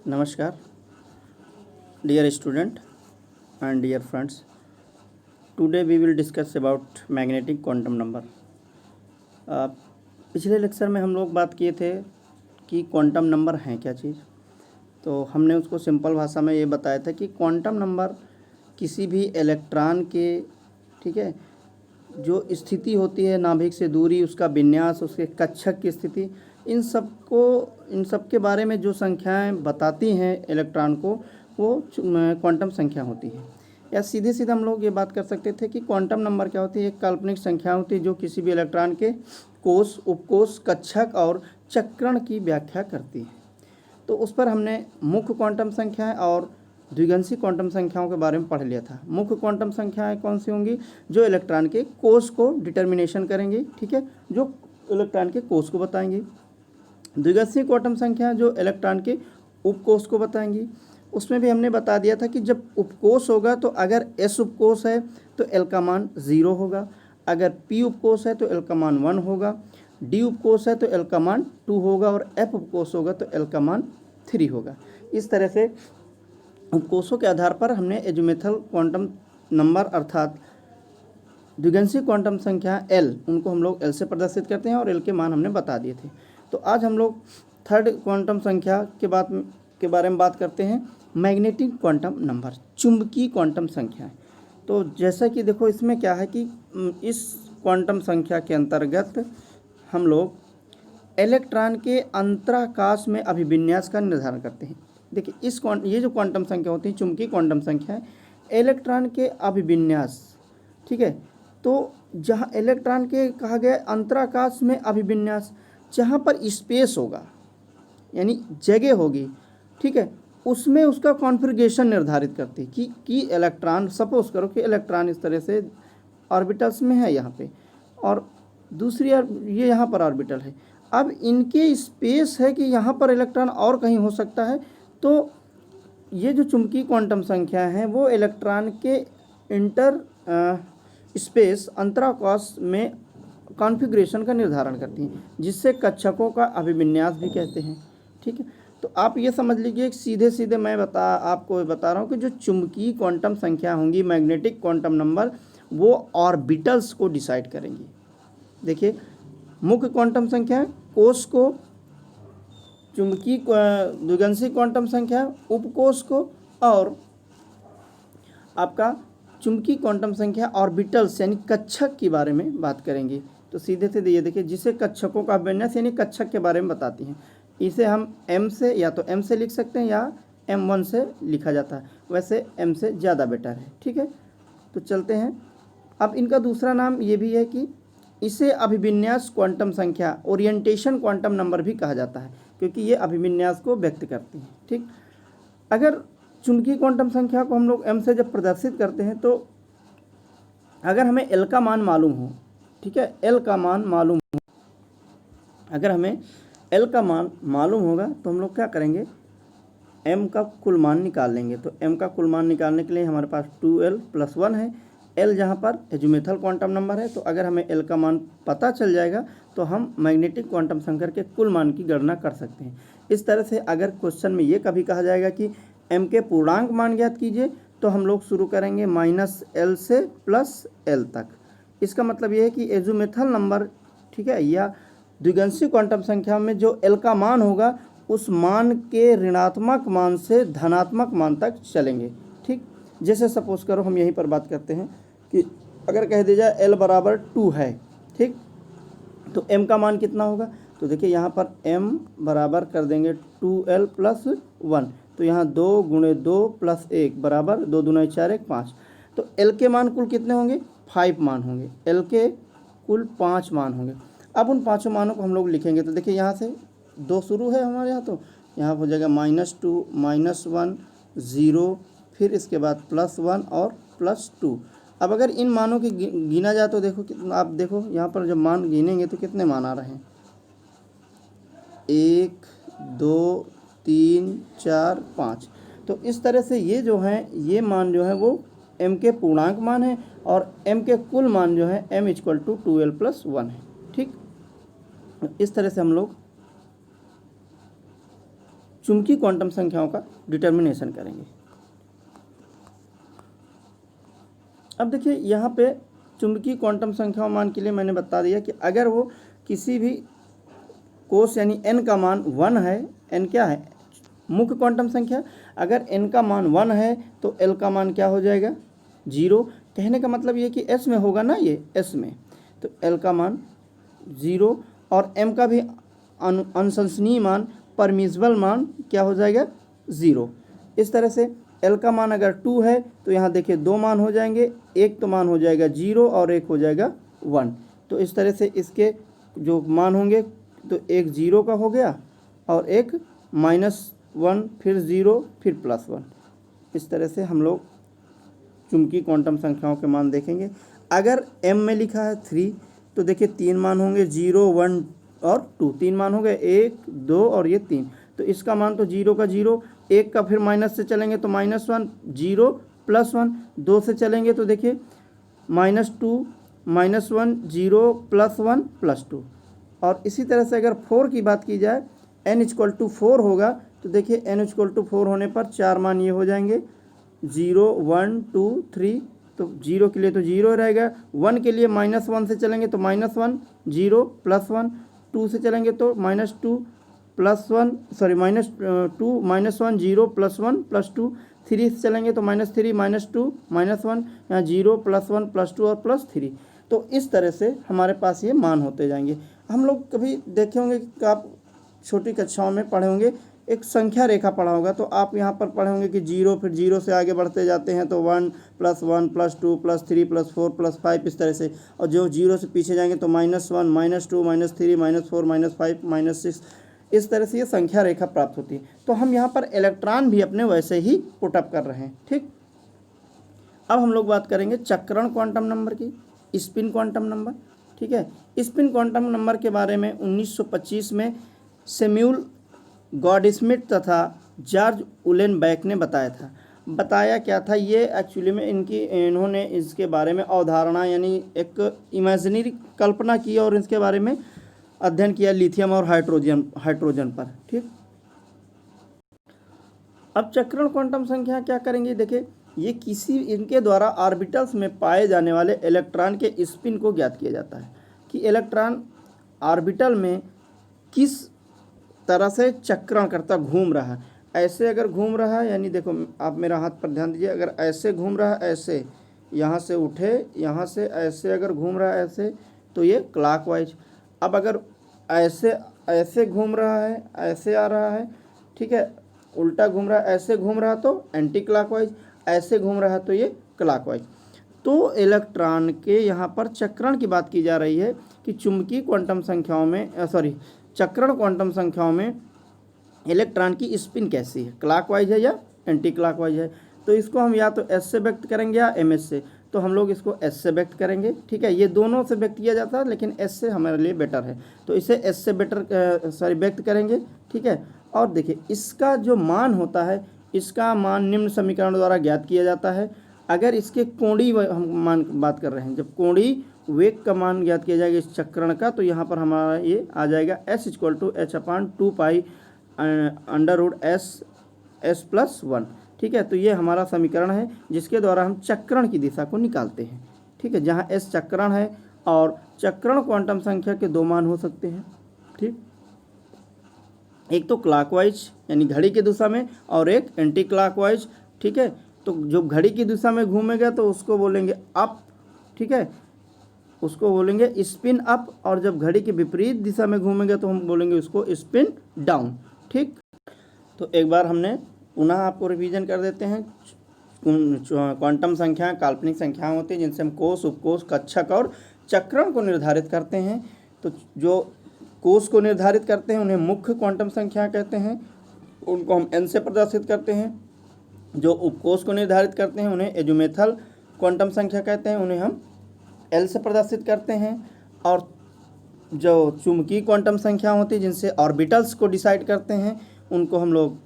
नमस्कार dear student and dear friends. Today we will discuss about magnetic quantum number. पिछले lecture में हम लोग बात किए थे कि क्वांटम नंबर हैं क्या चीज़। तो हमने उसको सिंपल भाषा में ये बताया था कि क्वांटम नंबर किसी भी इलेक्ट्रॉन के, ठीक है, जो स्थिति होती है, नाभिक से दूरी, उसका विन्यास, उसके कक्षक की स्थिति, इन सब के बारे में जो संख्याएं बताती हैं इलेक्ट्रॉन को, वो क्वांटम संख्या होती है। या सीधे सीधे हम लोग ये बात कर सकते थे कि क्वांटम नंबर क्या होती है। एक काल्पनिक संख्या होती है जो किसी भी इलेक्ट्रॉन के कोष, उपकोष, कक्षक और चक्रण की व्याख्या करती है। तो उस पर हमने मुख्य क्वांटम संख्याएं और द्विगंशी क्वांटम संख्याओं के बारे में पढ़ लिया था। मुख्य क्वांटम संख्याएं कौन सी होंगी? जो इलेक्ट्रॉन के कोष को डिटर्मिनेशन करेंगी, ठीक है, जो इलेक्ट्रॉन के कोष को बताएंगी। द्विगंशी क्वांटम संख्या जो इलेक्ट्रॉन के उपकोष को बताएंगी। उसमें भी हमने बता दिया था कि जब उपकोष होगा तो अगर एस उपकोष है तो एल का मान 0 होगा, अगर पी उपकोष है तो एल का मान 1 होगा, डी उपकोष है तो एल का मान 2 होगा और एफ उपकोष होगा तो एल का मान 3 होगा। इस तरह से उपकोषों के आधार पर हमने एजीमुथल क्वांटम नंबर अर्थात द्विगंशी क्वांटम संख्या एल, उनको हम लोग एल से प्रदर्शित करते हैं और एल के मान हमने बता दिए थे। तो आज हम लोग थर्ड क्वांटम संख्या के बारे में बात करते हैं, मैग्नेटिक क्वांटम नंबर, चुंबकीय क्वांटम संख्या। तो जैसा कि देखो इसमें क्या है कि इस क्वांटम संख्या के अंतर्गत हम लोग इलेक्ट्रॉन के अंतराकाश में अभिविन्यास का निर्धारण करते हैं। देखिए ये जो क्वांटम संख्या होती है चुंबकीय क्वांटम संख्या है, इलेक्ट्रॉन के अभिविन्यास, ठीक है। तो जहाँ इलेक्ट्रॉन के कहा गया अंतराकाश में अभिविन्यास, जहाँ पर स्पेस होगा यानी जगह होगी, ठीक है, उसमें उसका कॉन्फ़िगरेशन निर्धारित करती है कि इलेक्ट्रॉन, सपोज करो कि इलेक्ट्रॉन इस तरह से ऑर्बिटल्स में है यहाँ पे और दूसरी ये यहाँ पर ऑर्बिटल है। अब इनके स्पेस है कि यहाँ पर इलेक्ट्रॉन और कहीं हो सकता है। तो ये जो चुंबकीय क्वांटम संख्या है वो इलेक्ट्रॉन के इंटर स्पेस, अंतराकाश में कॉन्फ़िगरेशन का निर्धारण करती हैं, जिससे कक्षकों का अभिविन्यास भी कहते हैं, ठीक है। तो आप ये समझ लीजिए, सीधे सीधे मैं आपको बता रहा हूँ कि जो चुंबकीय क्वांटम संख्या होंगी, मैग्नेटिक क्वांटम नंबर, वो ऑर्बिटल्स को डिसाइड करेंगी। देखिए, मुख्य क्वांटम संख्या कोष को, चुंबकीय द्विगंशी क्वांटम संख्या उपकोष को, और आपका चुंबकीय क्वांटम संख्या ऑर्बिटल्स यानी कक्षक के बारे में बात करेंगे। तो सीधे सीधे ये देखिए, जिसे कक्षकों का अभिविन्यास यानी कक्षक के बारे में बताती हैं। इसे हम m से, या तो m से लिख सकते हैं या m1 से लिखा जाता है, वैसे m से ज़्यादा बेटर है, ठीक है। तो चलते हैं। अब इनका दूसरा नाम ये भी है कि इसे अभिविन्यास क्वांटम संख्या, ओरिएंटेशन क्वांटम नंबर भी कहा जाता है, क्योंकि ये अभिविन्यास को व्यक्त करती है, ठीक। अगर चुंबकीय क्वांटम संख्या को हम लोग m से जब प्रदर्शित करते हैं, तो अगर हमें l का मान मालूम हो, ठीक है, l का मान मालूम हो, अगर हमें l का मान मालूम होगा तो हम लोग क्या करेंगे, m का कुल मान निकाल लेंगे। तो m का कुल मान निकालने के लिए हमारे पास 2l + 1 है। l जहाँ पर एजीमुथल क्वांटम नंबर है, तो अगर हमें l का मान पता चल जाएगा तो हम मैग्नेटिक क्वांटम संख्या के कुल मान की गणना कर सकते हैं। इस तरह से अगर क्वेश्चन में ये कभी कहा जाएगा कि m के पूर्णांक मान ज्ञात कीजिए, तो हम लोग शुरू करेंगे -l से +l तक। इसका मतलब ये है कि एजीमुथल नंबर, ठीक है, या द्विगंशी क्वांटम संख्या में जो l का मान होगा, उस मान के ऋणात्मक मान से धनात्मक मान तक चलेंगे, ठीक। जैसे सपोज करो हम यहीं पर बात करते हैं कि अगर कह दिया जाए l बराबर 2 है, ठीक, तो m का मान कितना होगा? तो देखिए यहाँ पर m बराबर कर देंगे 2l + 1, तो यहाँ 2 × 2 + 1 बराबर 2 दूना 4 1 5। तो l के मान कुल कितने होंगे? 5 मान होंगे। l के कुल 5 मान होंगे। अब उन पाँचों मानों को हम लोग लिखेंगे। तो देखिए यहाँ से 2 शुरू है हमारे यहाँ, तो यहाँ हो जाएगा -2 -1 0, फिर इसके बाद +1 और +2। अब अगर इन मानों की गिना जाए तो देखो कितना, आप देखो यहाँ पर जब मान गिनेंगे तो कितने मान आ रहे हैं, 1 2 3 4 5। तो इस तरह से ये जो है, ये मान जो है वो m के पूर्णांक मान है और m के कुल मान जो है m = 2l + 1 है, ठीक। इस तरह से हम लोग चुंबकीय क्वांटम संख्याओं का डिटर्मिनेशन करेंगे। अब देखिए यहाँ पे चुंबकीय क्वांटम संख्याओं मान के लिए मैंने बता दिया कि अगर वो किसी भी कोस यानी n का मान 1 है, n क्या है मुख्य क्वांटम संख्या, अगर n का मान 1 है तो l का मान क्या हो जाएगा 0। कहने का मतलब ये कि s में होगा ना, ये s में, तो l का मान 0 और m का भी अनुशंसनीय मान परमिसिबल मान क्या हो जाएगा 0। इस तरह से l का मान अगर 2 है तो यहाँ देखिए 2 मान हो जाएंगे, एक तो मान हो जाएगा 0 और एक हो जाएगा 1। तो इस तरह से इसके जो मान होंगे तो एक 0 का हो गया और एक -1 फिर 0 फिर +1। इस तरह से हम लोग चुंबकीय क्वांटम संख्याओं के मान देखेंगे। अगर m में लिखा है 3 तो देखिए 3 मान होंगे 0, 1 और 2, 3 मान हो गए 1, 2 और ये 3। तो इसका मान तो 0 का 0, 1 का फिर माइनस से चलेंगे तो -1, 0 +1, 2 से चलेंगे तो देखिए -2, -1, 0 +1 +2। और इसी तरह से अगर 4 की बात की जाए n = 4 होगा तो देखिए n = 4 होने पर 4 मान ये हो जाएंगे 0, 1, 2, 3। तो 0 के लिए तो 0 रहेगा, 1 के लिए -1 से चलेंगे तो -1, 0 +1, 2 से चलेंगे तो -2 +1 सॉरी -2 -1 0 +1 +2, 3 से चलेंगे तो -3 -2 -1, यहाँ 0 +1 +2 और +3। तो इस तरह से हमारे पास ये मान होते जाएंगे। हम लोग कभी देखे होंगे कि आप छोटी कक्षाओं में पढ़े होंगे, एक संख्या रेखा पढ़ा होगा, तो आप यहाँ पर पढ़े होंगे कि 0 फिर 0 से आगे बढ़ते जाते हैं तो 1 +1 +2 +3 +4 +5 इस तरह से, और जो 0 से पीछे जाएंगे तो -1 -2 -3 -4 -5 -6, इस तरह से ये संख्या रेखा प्राप्त होती है। तो हम यहाँ पर इलेक्ट्रॉन भी अपने वैसे ही पुटअप कर रहे हैं। ठीक, अब हम लोग बात करेंगे चक्रण क्वांटम नंबर की, स्पिन क्वांटम नंबर। ठीक है, स्पिन क्वांटम नंबर के बारे में 1925 में सैमुअल गॉडस्मिथ तथा जॉर्ज उलेनबैक ने बताया था। बताया क्या था ये, एक्चुअली में इन्होंने इसके बारे में अवधारणा यानी एक इमेजिनरी कल्पना की और इसके बारे में अध्ययन किया लिथियम और हाइड्रोजन पर। ठीक, अब चक्रण क्वांटम संख्या क्या करेंगे, देखिए ये इनके द्वारा ऑर्बिटल्स में पाए जाने वाले इलेक्ट्रॉन के स्पिन को ज्ञात किया जाता है कि इलेक्ट्रॉन ऑर्बिटल में किस तरह से चक्रण करता घूम रहा है। ऐसे अगर घूम रहा है, यानी देखो आप मेरा हाथ पर ध्यान दीजिए, अगर ऐसे घूम रहा है, ऐसे यहाँ से उठे, यहाँ से ऐसे अगर घूम रहा है ऐसे तो ये क्लॉकवाइज। अब अगर ऐसे घूम रहा है, ऐसे आ रहा है, ठीक है, उल्टा घूम रहा है, ऐसे घूम रहा तो एंटी क्लॉकवाइज, ऐसे घूम रहा है तो ये क्लॉकवाइज। तो इलेक्ट्रॉन के यहाँ पर चक्रण की बात की जा रही है कि चुंबकीय क्वांटम संख्याओं में चक्रण क्वांटम संख्याओं में इलेक्ट्रॉन की स्पिन कैसी है, क्लॉकवाइज है या एंटी क्लॉकवाइज है। तो इसको हम या तो एस से व्यक्त करेंगे या एम एस से, तो हम लोग इसको एस से व्यक्त करेंगे। ठीक है, ये दोनों से व्यक्त किया जाता है लेकिन एस से हमारे लिए बेटर है, तो इसे एस से व्यक्त करेंगे। ठीक है, और देखिए इसका जो मान होता है, इसका मान निम्न समीकरण द्वारा ज्ञात किया जाता है। अगर इसके कोणीय हम मान बात कर रहे हैं, जब कोणीय वेग का मान ज्ञात किया जाएगा इस चक्रण का, तो यहाँ पर हमारा ये आ जाएगा s = h/2π √s+1। ठीक है, तो ये हमारा समीकरण है जिसके द्वारा हम चक्रण की दिशा को निकालते हैं। ठीक है, जहाँ s चक्रण है और चक्रण क्वांटम संख्या के 2 मान हो सकते हैं। ठीक, एक तो क्लॉकवाइज यानी घड़ी की दिशा में और एक एंटी क्लॉकवाइज। ठीक है, तो जो घड़ी की दिशा में घूमेगा तो उसको बोलेंगे अप। ठीक है, उसको बोलेंगे स्पिन अप, और जब घड़ी के विपरीत दिशा में घूमेंगे तो हम बोलेंगे उसको स्पिन डाउन। ठीक, तो एक बार हमने पुनः आपको रिवीजन कर देते हैं। क्वांटम संख्या काल्पनिक संख्याएं होती हैं जिनसे हम कोष, उपकोष, कक्षक और चक्रण को निर्धारित करते हैं। तो जो कोष को निर्धारित करते हैं उन्हें मुख्य क्वांटम संख्या कहते हैं, उनको हम n से प्रदर्शित करते हैं। जो उपकोष को निर्धारित करते हैं उन्हें एजुमेथल क्वांटम संख्या कहते हैं, उन्हें हम L से प्रदर्शित करते हैं। और जो चुंबकीय क्वांटम संख्या होती है जिनसे ऑर्बिटल्स को डिसाइड करते हैं उनको हम लोग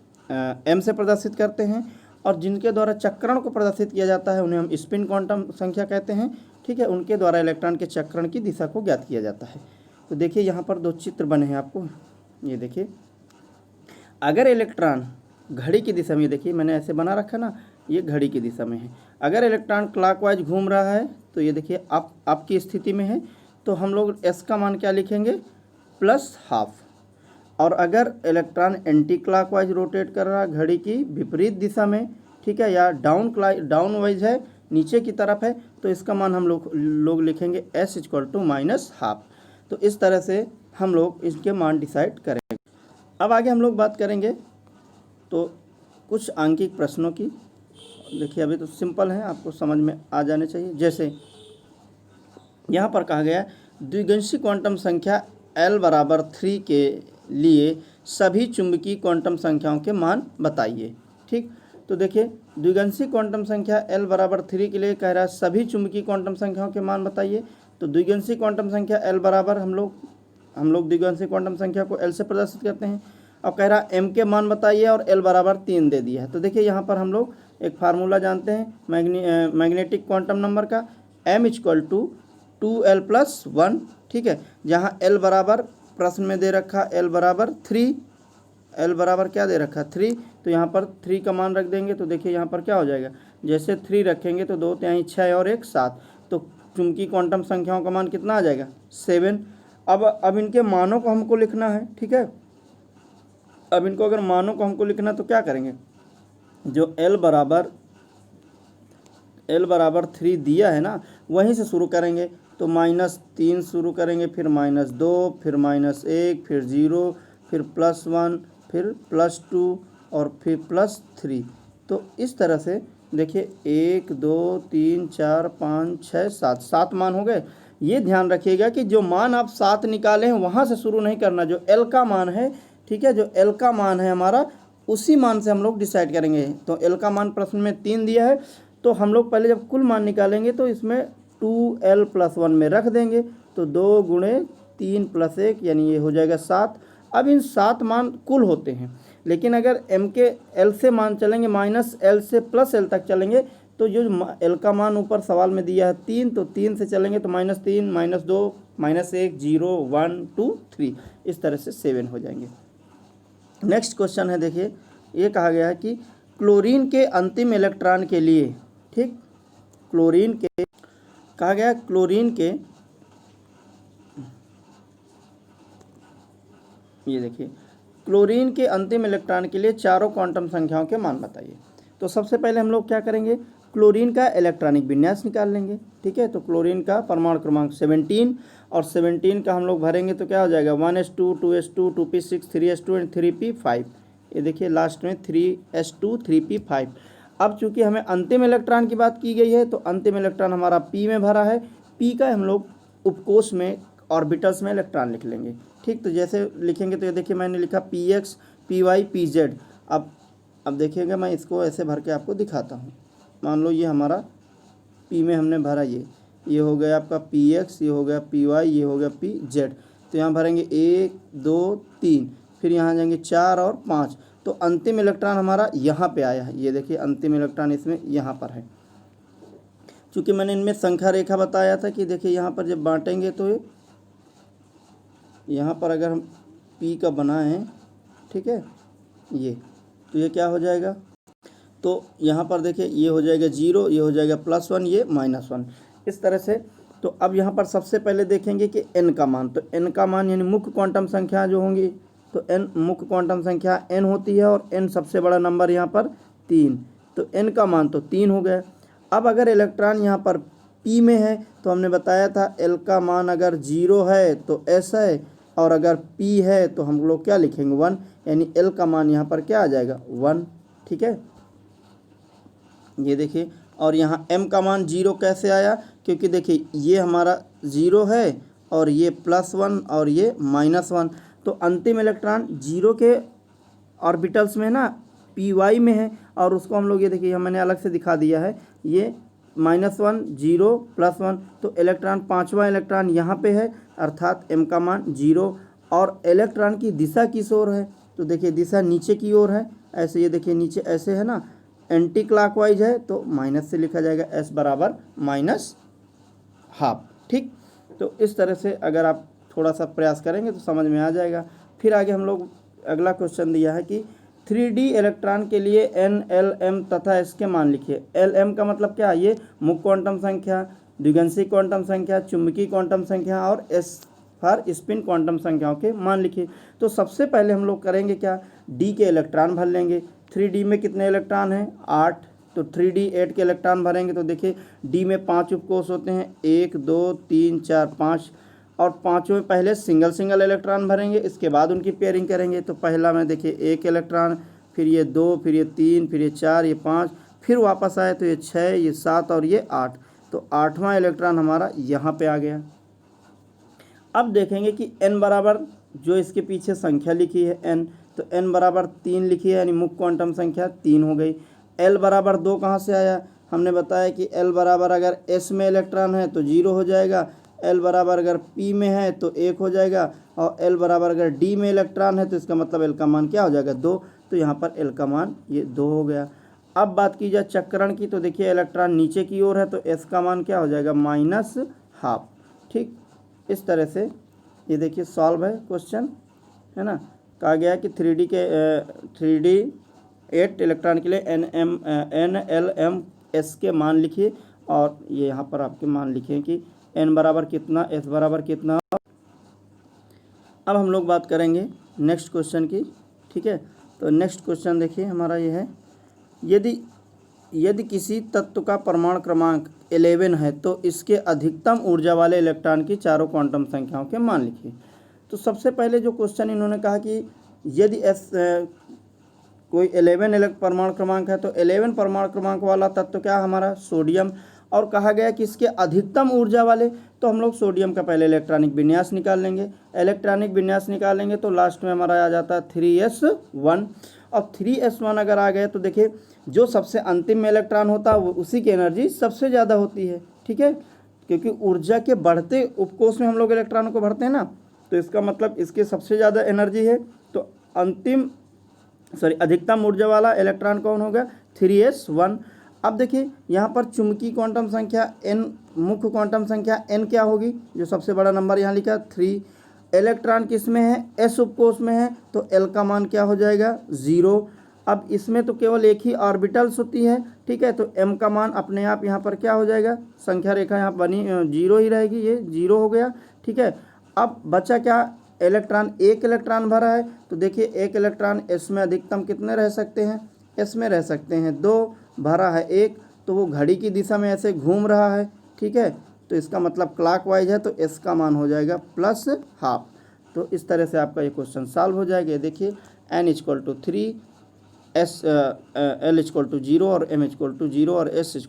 M से प्रदर्शित करते हैं। और जिनके द्वारा चक्रण को प्रदर्शित किया जाता है उन्हें हम स्पिन क्वांटम संख्या कहते हैं। ठीक है, उनके द्वारा इलेक्ट्रॉन के चक्रण की दिशा को ज्ञात किया जाता है। तो देखिए यहाँ पर 2 चित्र बने हैं आपको, ये देखिए। अगर इलेक्ट्रॉन घड़ी की दिशा में, ये देखिए मैंने ऐसे बना रखा ना, ये घड़ी की दिशा में है। अगर इलेक्ट्रॉन क्लॉकवाइज घूम रहा है तो ये देखिए अप की स्थिति में है, तो हम लोग एस का मान क्या लिखेंगे, प्लस हाफ। और अगर इलेक्ट्रॉन एंटी क्लॉकवाइज रोटेट कर रहा है घड़ी की विपरीत दिशा में, ठीक है, या डाउनवाइज है, नीचे की तरफ है, तो इसका मान हम लोग लिखेंगे S equal to minus half. तो इस तरह से हम लोग इसके मान डिसाइड करेंगे। अब आगे हम लोग बात करेंगे तो कुछ आंकिक प्रश्नों की। देखिए अभी तो सिंपल है, आपको समझ में आ जाने चाहिए। जैसे यहाँ पर कहा गया द्विगंशी क्वांटम संख्या L बराबर 3 के लिए सभी चुंबकीय क्वांटम संख्याओं के मान बताइए। ठीक, तो देखिए द्विगंशी क्वांटम संख्या L बराबर 3 के लिए कह रहा है सभी चुंबकीय क्वांटम संख्याओं के मान बताइए। तो द्विगंशी क्वांटम संख्या L बराबर हम लोग द्विगंशी क्वांटम संख्या को L से प्रदर्शित करते हैं। अब कह रहा है m के मान बताइए और L बराबर 3 दे दिया है। तो देखिए यहाँ पर हम लोग एक फार्मूला जानते हैं मैग्नेटिक क्वांटम नंबर का, m equal to 2L plus 1। ठीक है, जहाँ L बराबर प्रश्न में दे रखा L बराबर 3, L बराबर क्या दे रखा 3, तो यहाँ पर 3 का मान रख देंगे। तो देखिए यहाँ पर क्या हो जाएगा, जैसे 3 रखेंगे तो 2 3 6 और 1 7, तो चुंबकीय क्वांटम संख्याओं का मान कितना आ जाएगा 7। अब इनके मानों को हमको लिखना है। ठीक है, अब इनको अगर मानों को हमको लिखना तो क्या करेंगे, जो L बराबर 3 दिया है ना, वहीं से शुरू करेंगे। तो -3 शुरू करेंगे, फिर -2, फिर -1, फिर 0, फिर +1, फिर +2 और फिर +3। तो इस तरह से देखिए 1 2 3 4 5 6 7 मान हो गए। ये ध्यान रखिएगा कि जो मान आप 7 निकाले हैं वहाँ से शुरू नहीं करना, जो L का मान है, ठीक है, जो L का मान है हमारा, उसी मान से हम लोग डिसाइड करेंगे। तो L का मान प्रश्न में 3 दिया है, तो हम लोग पहले जब कुल मान निकालेंगे तो इसमें 2L प्लस 1 में रख देंगे। तो 2 गुणे 3 प्लस 1 यानी ये हो जाएगा 7। अब इन 7 मान कुल होते हैं, लेकिन अगर M के L से मान चलेंगे, -L से +L तक चलेंगे, तो जो L का मान ऊपर सवाल में दिया है 3, तो 3 से चलेंगे तो -3 -2 -1 0 1 2 3, इस तरह से 7 हो जाएंगे। नेक्स्ट क्वेश्चन है, देखिए ये कहा गया है कि क्लोरीन के अंतिम इलेक्ट्रॉन के लिए, ठीक, क्लोरीन के कहा गया क्लोरीन के, ये देखिए क्लोरीन के अंतिम इलेक्ट्रॉन के लिए चारों क्वांटम संख्याओं के मान बताइए। तो सबसे पहले हम लोग क्या करेंगे, क्लोरीन का इलेक्ट्रॉनिक विन्यास निकाल लेंगे। ठीक है, तो क्लोरीन का परमाणु क्रमांक 17 और 17 का हम लोग भरेंगे तो क्या हो जाएगा 1s2 2s2 2p6 3s2 and 3p5। ये देखिए लास्ट में 3s2 3p5। अब चूंकि हमें अंतिम इलेक्ट्रॉन की बात की गई है, तो अंतिम इलेक्ट्रॉन हमारा p में भरा है, p का हम लोग उपकोष में ऑर्बिटल्स में इलेक्ट्रॉन लिख लेंगे। ठीक, तो जैसे लिखेंगे तो ये देखिए मैंने लिखा px py pz। अब देखिएगा मैं इसको ऐसे भर के आपको दिखाता हूँ। मान लो ये हमारा p में हमने भरा, ये हो गया आपका px, ये हो गया py, ये हो गया pz। तो यहाँ भरेंगे 1 2 3, फिर यहाँ जाएंगे 4 और 5। तो अंतिम इलेक्ट्रॉन हमारा यहाँ पे आया है। ये देखिए अंतिम इलेक्ट्रॉन इसमें यहाँ पर है। चूँकि मैंने इनमें संख्या रेखा बताया था कि देखिए यहाँ पर जब बांटेंगे तो यहाँ पर अगर हम p का बनाएं, ठीक है, ये तो ये क्या हो जाएगा, तो यहाँ पर देखिए ये हो जाएगा 0, ये हो जाएगा +1, ये -1, इस तरह से। तो अब यहाँ पर सबसे पहले देखेंगे कि n का मान, तो n का मान यानी मुख्य क्वांटम संख्या जो होंगी, तो n मुख्य क्वांटम संख्या n होती है और n सबसे बड़ा नंबर यहाँ पर 3, तो n का मान तो 3 हो गया। अब अगर इलेक्ट्रॉन यहाँ पर p में है, तो हमने बताया था l का मान अगर 0 है तो s है, और अगर p है तो हम लोग क्या लिखेंगे 1, यानी l का मान यहाँ पर क्या आ जाएगा 1। ठीक है, ये देखिए, और यहाँ m का मान 0 कैसे आया, क्योंकि देखिए ये हमारा 0 है और ये +1 और ये -1, तो अंतिम इलेक्ट्रॉन 0 के ऑर्बिटल्स में ना py में है, और उसको हम लोग ये देखिए मैंने अलग से दिखा दिया है, ये -1 0 +1, तो इलेक्ट्रॉन 5वां इलेक्ट्रॉन यहाँ पे है, अर्थात m का मान 0। और इलेक्ट्रॉन की दिशा किस ओर है, तो देखिए दिशा नीचे की ओर है, ऐसे ये देखिए नीचे ऐसे है ना, एंटी क्लॉकवाइज है, तो माइनस से लिखा जाएगा s बराबर -12। ठीक, तो इस तरह से अगर आप थोड़ा सा प्रयास करेंगे तो समझ में आ जाएगा। फिर आगे हम लोग अगला क्वेश्चन दिया है कि 3D इलेक्ट्रॉन के लिए n, l, m तथा s के मान लिखिए। l, m का मतलब क्या है, ये मुख्य क्वांटम संख्या, द्विगंशी क्वांटम संख्या, चुंबकीय क्वांटम संख्या और s फॉर स्पिन क्वांटम संख्याओं के मान लिखिए। तो सबसे पहले हम लोग करेंगे क्या, d के इलेक्ट्रॉन भर लेंगे। 3D में कितने इलेक्ट्रॉन हैं, 8, तो 3D 8 के इलेक्ट्रॉन भरेंगे। तो देखिए d में 5 उपकोष होते हैं, 1 2 3 4 5, और पाँचों में पहले सिंगल सिंगल इलेक्ट्रॉन भरेंगे, इसके बाद उनकी पेयरिंग करेंगे। तो पहला में देखिए 1 इलेक्ट्रॉन, फिर ये 2, फिर ये 3, फिर ये 4, ये 5, फिर वापस आए तो ये 6, ये 7 और ये 8। तो 8वां इलेक्ट्रॉन हमारा यहाँ पे आ गया। अब देखेंगे कि n बराबर, जो इसके पीछे संख्या लिखी है n, तो n बराबर 3 लिखी है, यानी मुख्य क्वांटम संख्या 3 हो गई। l बराबर 2 कहाँ से आया, हमने बताया कि l बराबर अगर s में इलेक्ट्रॉन है तो 0 हो जाएगा, l बराबर अगर p में है तो 1 हो जाएगा, और l बराबर अगर d में इलेक्ट्रॉन है तो इसका मतलब l का मान क्या हो जाएगा, 2। तो यहाँ पर l का मान ये 2 हो गया। अब बात की जाए चक्रण की, तो देखिए इलेक्ट्रॉन नीचे की ओर है तो s का मान क्या हो जाएगा, -12। ठीक, इस तरह से ये देखिए सॉल्व है क्वेश्चन, है ना। कहा गया कि 3D 8 इलेक्ट्रॉन के लिए n, l, m, s के मान लिखिए, और ये यहाँ पर आपके मान लिखे कि n बराबर कितना, s बराबर कितना। अब हम लोग बात करेंगे नेक्स्ट क्वेश्चन की, ठीक है। तो नेक्स्ट क्वेश्चन देखिए हमारा ये है, यदि किसी तत्व का परमाणु क्रमांक 11 है तो इसके अधिकतम ऊर्जा वाले इलेक्ट्रॉन की चारों क्वांटम संख्याओं के मान लिखिए। तो सबसे पहले जो क्वेश्चन इन्होंने कहा कि यदि कोई 11 परमाणु क्रमांक है, तो 11 परमाणु क्रमांक वाला तत्व क्या हमारा, सोडियम। और कहा गया कि इसके अधिकतम ऊर्जा वाले, तो हम लोग सोडियम का पहले इलेक्ट्रॉनिक विन्यास निकाल लेंगे। इलेक्ट्रॉनिक विन्यास निकालेंगे तो लास्ट में हमारा आ जाता है 3s1। और 3s1 अगर आ गए तो देखिए जो सबसे अंतिम में इलेक्ट्रॉन होता है वो उसी की एनर्जी सबसे ज़्यादा होती है, ठीक है। क्योंकि ऊर्जा के बढ़ते उपकोष में हम लोग इलेक्ट्रॉनों को भरते हैं ना, तो इसका मतलब इसके सबसे ज़्यादा एनर्जी है। तो अधिकतम ऊर्जा वाला इलेक्ट्रॉन कौन होगा, 3s1। अब देखिए यहाँ पर चुंबकीय क्वांटम संख्या n, मुख्य क्वांटम संख्या n क्या होगी, जो सबसे बड़ा नंबर यहाँ लिखा 3। इलेक्ट्रॉन किस में है, s उपकोष में है, तो l का मान क्या हो जाएगा, 0। अब इसमें तो केवल एक ही ऑर्बिटल्स होती है, ठीक है। तो m का मान अपने आप यहाँ पर क्या हो जाएगा, संख्या रेखा यहाँ बनी 0 ही रहेगी, ये 0 हो गया, ठीक है। अब बचा क्या, इलेक्ट्रॉन, एक इलेक्ट्रॉन भरा है, तो देखिए एक इलेक्ट्रॉन s में अधिकतम कितने रह सकते हैं, s में रह सकते हैं 2, भरा है 1, तो वो घड़ी की दिशा में ऐसे घूम रहा है, ठीक है। तो इसका मतलब क्लॉकवाइज है, तो s का मान हो जाएगा +½ तो इस तरह से आपका ये क्वेश्चन सॉल्व हो जाएगा। देखिए n = 3, l = 0 और m = 0 और s =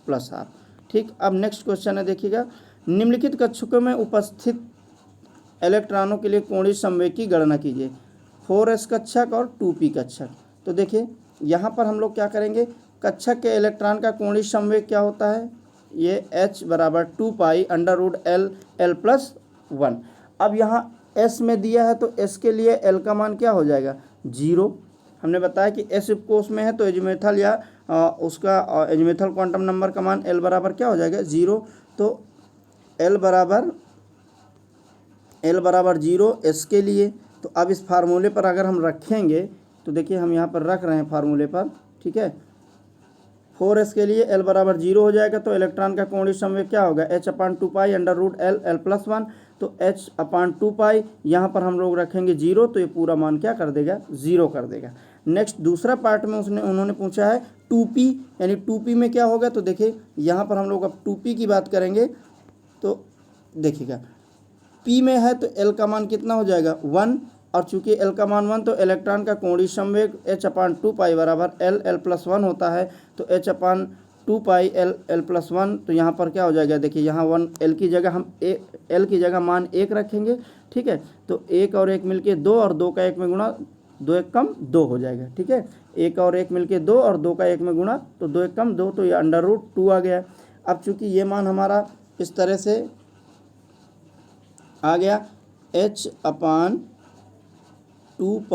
+½ ठीक। अब नेक्स्ट क्वेश्चन है, देखिएगा, निम्नलिखित कक्षकों में उपस्थित इलेक्ट्रॉनों के लिए कोणीय संवेग की गणना कीजिए, 4s कक्षक और 2p कक्षक। तो देखिए यहाँ पर हम लोग क्या करेंगे, कक्षक के इलेक्ट्रॉन का कोणीय संवेग क्या होता है, ये h = 2π√L l+1। अब यहाँ s में दिया है तो s के लिए l का मान क्या हो जाएगा, 0। हमने बताया कि s उपकोष में है तो एजिमेथल या उसका एजिमेथल क्वांटम नंबर का मान l बराबर क्या हो जाएगा, 0। तो l बराबर 0 s के लिए। तो अब इस फार्मूले पर अगर हम रखेंगे तो देखिए हम यहाँ पर रख रहे हैं फार्मूले पर, ठीक है। 4s के लिए l बराबर 0 हो जाएगा, तो इलेक्ट्रॉन का कोणीय संवेग क्या होगा, h/2π√L l+1। तो h/2π यहाँ पर हम लोग रखेंगे 0, तो ये पूरा मान क्या कर देगा, 0 कर देगा। नेक्स्ट दूसरा पार्ट में उन्होंने पूछा है 2p, यानी 2p में क्या होगा। तो देखिए यहाँ पर हम लोग अब 2p की बात करेंगे, तो देखिएगा p में है तो l का मान कितना हो जाएगा, 1, और चूंकि l का मान 1 तो इलेक्ट्रॉन का कोणीय संवेग h/2π = L l+1 होता है। तो h/2π L l+1, तो यहाँ पर क्या हो जाएगा, देखिए यहाँ 1 l की जगह हम l की जगह मान 1 रखेंगे, ठीक है। तो 1 और 1 मिलके 2 और 2 का 1 में गुणा, 2 1 कम 2 हो जाएगा, ठीक है। 1 और 1 मिलके 2 और 2 का 1 में गुणा, तो 2 1 कम 2, तो ये √2 आ गया। अब चूंकि ये मान हमारा इस तरह से आ गया, h/2π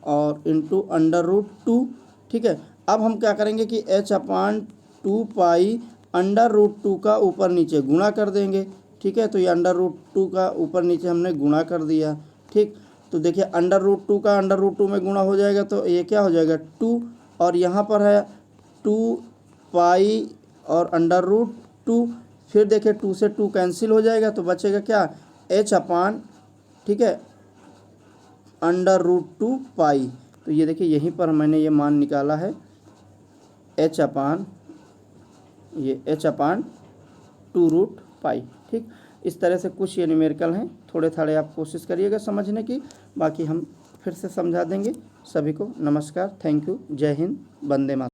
और इंटू √2, ठीक है। अब हम क्या करेंगे कि h/2π √2 का ऊपर नीचे गुणा कर देंगे, ठीक है। तो ये √2 का ऊपर नीचे हमने गुणा कर दिया, ठीक। तो देखिए √2 का √2 में गुणा हो जाएगा तो ये क्या हो जाएगा 2, और यहाँ पर है 2 पाई और √2, फिर देखिए 2 से 2 कैंसिल हो जाएगा तो बचेगा क्या h/, ठीक है, √2 पाई। तो ये देखिए यहीं पर मैंने ये मान निकाला है h/, ये h/2√पाई। ठीक, इस तरह से कुछ ये न्यूमेरिकल हैं, थोड़े थोड़े आप कोशिश करिएगा समझने की, बाकी हम फिर से समझा देंगे। सभी को नमस्कार, थैंक यू, जय हिंद, वंदे मातरम।